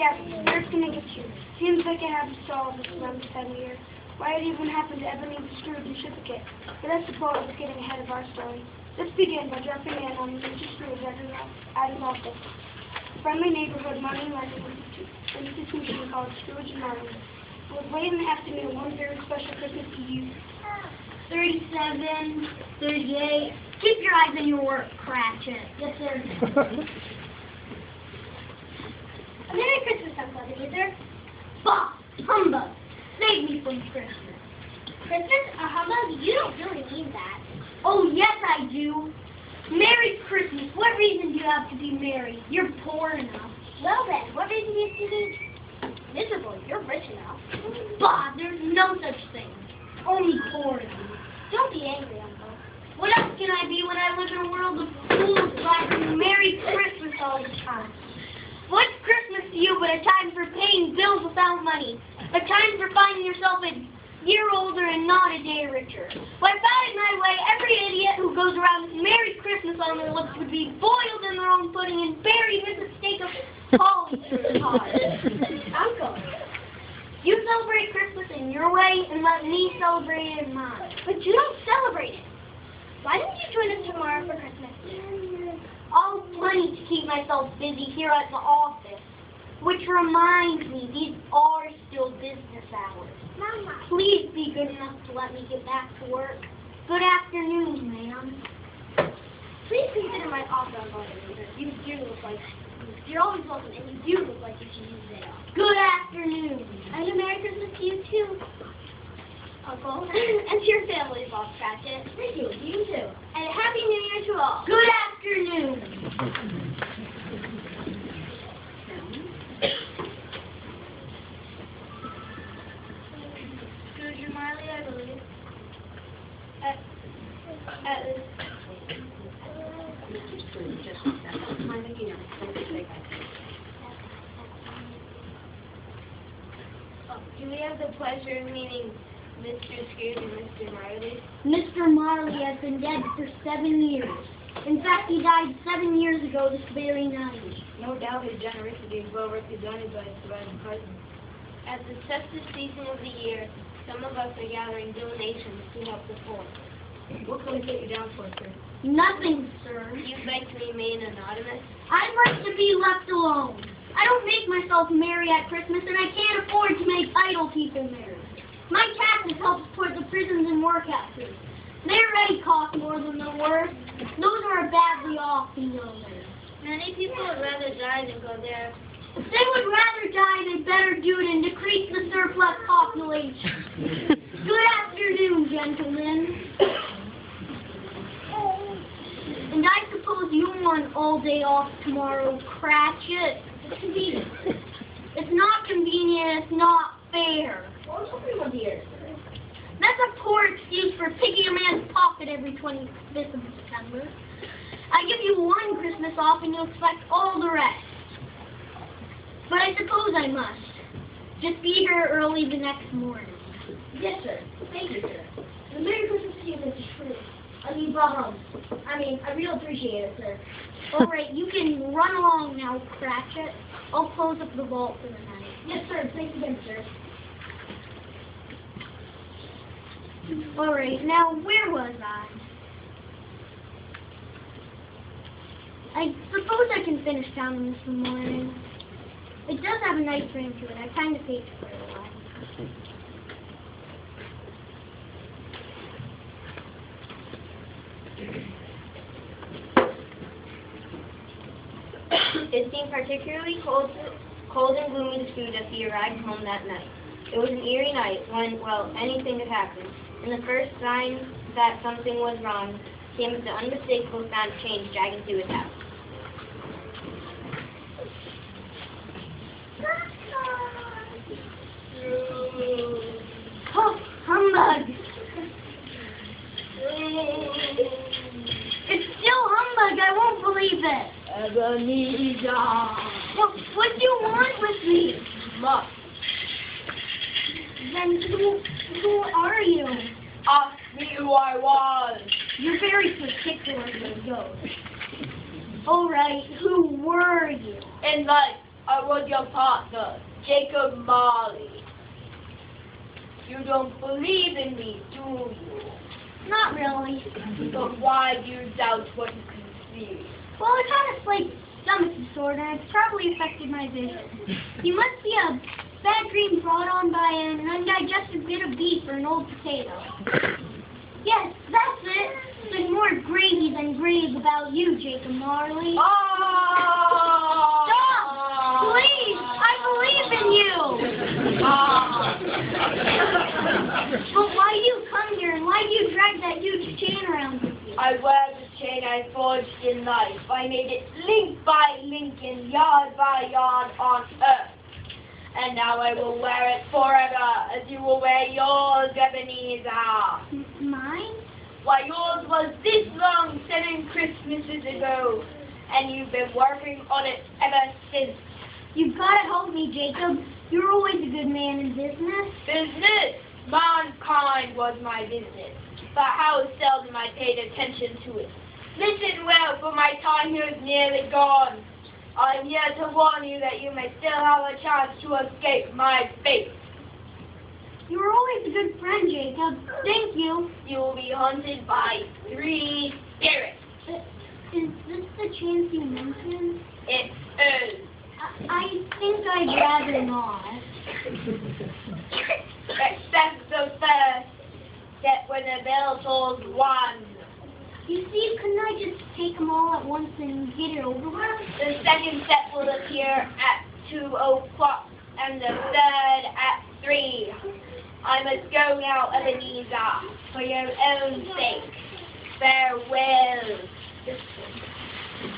Yeah, where's gonna get you? Seems like I have to solve this around this time of year. Why it even happened to Ebony, Scrooge, and Shiplicate. But I suppose it's getting ahead of our story. Let's begin by dropping in on Mr. Scrooge at his office. A friendly neighborhood money lending institution called Scrooge and Marley. It was late in the afternoon, one very special Christmas Eve. 37, 38. Keep your eyes on your work, Cratchit. Yes, sir. A Merry Christmas, somebody, is there? Bah! Humbug! Save me from Christmas. Christmas? A humbug? You don't really mean that. Oh, yes, I do. Merry Christmas. What reason do you have to be merry? You're poor enough. Well then, what reason do you have to be miserable? You're rich enough. Bah! There's no such thing. Only poor enough. Don't be angry, Uncle. What else can I be when I live in a world of fools rapping Merry Christmas all the time? What's Christmas to you but a time for paying bills without money? A time for finding yourself a year older and not a day richer? Well, if that is my way, every idiot who goes around with Merry Christmas on their lips would be boiled in their own pudding and buried with a steak of holly through the pot. Uncle. You celebrate Christmas in your way and let me celebrate it in mine. But you don't celebrate it. Why don't you join us tomorrow for Christmas? I'll plenty to keep myself busy here at the office. Which reminds me, these are still business hours. Mama. Please be good enough to let me get back to work. Good afternoon, ma'am. Please consider my offer, Uncle. You do look like you're always welcome, and you do look like you should use it off. Good afternoon. And a Merry Christmas to you too, Uncle, and to your family, Boss Cratchit. Thank you. You too. And a Happy New Year to all. Good afternoon. Scrooge and Marley, I believe. Do we have the pleasure of meeting Mr. Scrooge and Mr. Marley? Mr. Marley has been dead for 7 years. In fact, he died 7 years ago this very night. No doubt his generosity is well represented by his surviving presence. At the festive season of the year, some of us are gathering donations to help the poor. What can we put you down for, sir? Nothing, sir. You'd like to remain anonymous? I'd like to be left alone. I don't make myself merry at Christmas, and I can't afford to make idle people merry. My taxes help support the prisons and workhouses. They already cost more than they're worth. Those who are badly off can go there. Many people would rather die than go there. If they would rather die, they'd better do it and decrease the surplus population. Good afternoon, gentlemen. And I suppose you want all day off tomorrow, Cratchit. It's convenient. It's not convenient, it's not fair. Well, everyone here. That's a poor excuse for picking a man's pocket every 25th of December. I give you one Christmas off and you expect all the rest. But I suppose I must. Just be here early the next morning. Yes, sir. Thank you, sir. And Merry Christmas to you, Mr. Scrooge. I mean, I really appreciate it, sir. All right, you can run along now, Cratchit. I'll close up the vault for the night. Yes, sir. Thanks again, sir. All right, now where was I suppose I can finish counting this morning. It does have a nice ring to it. I kind of hate it for a while. It seemed particularly cold and gloomy to Scrooge as he arrived home that night. It was an eerie night when, well, anything could happen. And the first sign that something was wrong came as the unmistakable sound of change dragging through his house. Oh, humbug! It's still humbug. I won't believe it. Ebenezer. What do you want with me? Look. Then who are you? Ask me who I was. You're very particular with those. All right, who were you? In life, I was your partner, Jacob Marley. You don't believe in me, do you? Not really. But why do you doubt what you can see? Well, I've had a slight stomach disorder, and it's probably affected my vision. You must be a bad dream brought on by an undigested bit of beef or an old potato. Yes, that's it. There's more gravy than grave about you, Jacob Marley. Oh! Stop! Please! I believe in you! But why do you come here, and why do you drag that huge chain around with you? I wear the chain I forged in life. I made it link by link and yard by yard on earth. And now I will wear it forever, as you will wear yours, Ebenezer. Mine? Why, yours was this long 7 Christmases ago, and you've been working on it ever since. You've got to help me, Jacob. You're always a good man in business. Business? Mankind was my business, but how seldom I paid attention to it. Listen well, for my time here is nearly gone. I'm here to warn you that you may still have a chance to escape my fate. You were always a good friend, Jacob. Thank you. You will be haunted by 3 spirits. Is this the chance you mentioned? It is. I think I'd rather not. Except the first, that when the bell tolls 1. You see, couldn't I just take them all at once and get it over with? The second set will appear at 2 o'clock, and the third at 3. I must go now, Ebenezer, for your own sake. Farewell.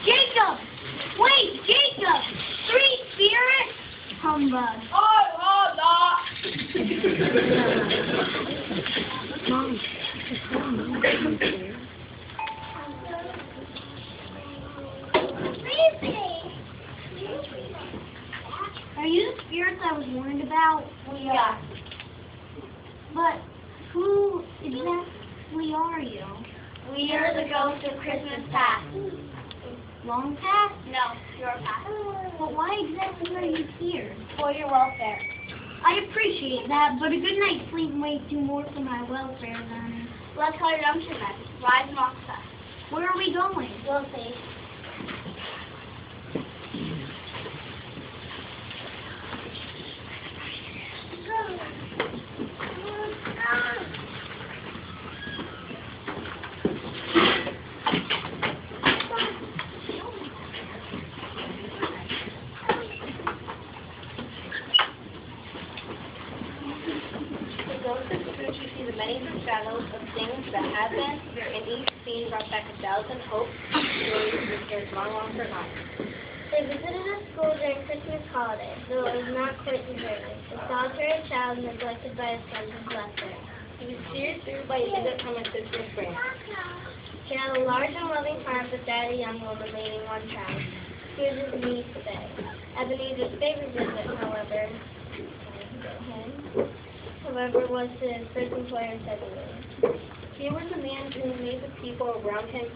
Jacob! Wait, Jacob! 3 spirits? Humbug. Oh, Allah! Are you the spirits I was warned about? We are. But who exactly are you? We are the ghosts of Christmas past. Long past? No, your past. But why exactly are you here? For your welfare. I appreciate that, but a good night's sleep may do more for my welfare than... Let's call redemption then. Rise amongst us. Where are we going? We'll see. Shadows of things that have been, and each scene brought back 1,000 hopes, stories, and cares long forgotten. They visited a school during Christmas holiday, though it was not quite deserted. The solitary child, neglected by his friends, was left there. He was cheered through by a visit from a sister's friend. She had a large and loving heart, but died a young woman, leaving 1 child. She was his niece today. Ebenezer's favorite visit, however, was to his first employer in February. He was a man who made the people around him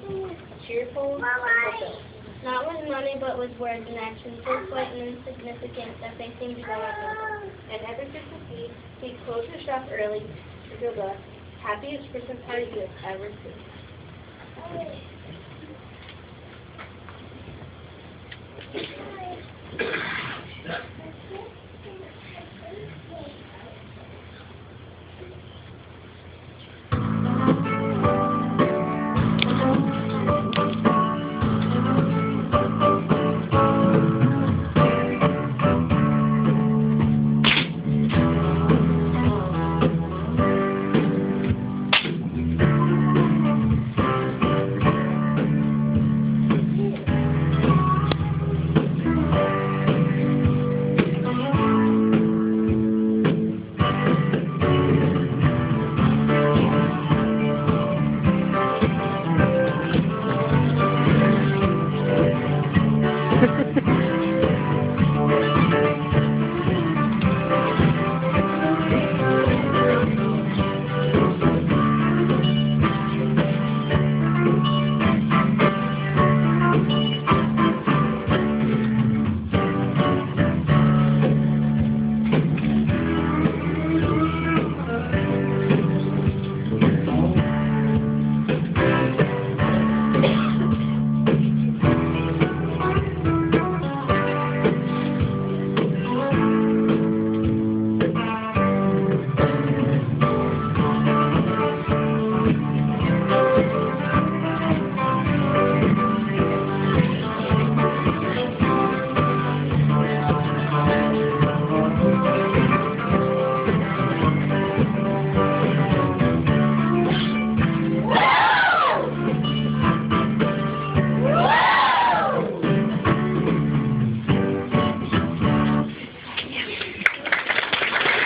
cheerful and fulfilled. Not with money, but with words and actions so slight and insignificant that they seemed to go unnoticed. And every Christmas Eve, he closed his shop early to throw the happiest Christmas party you have ever seen.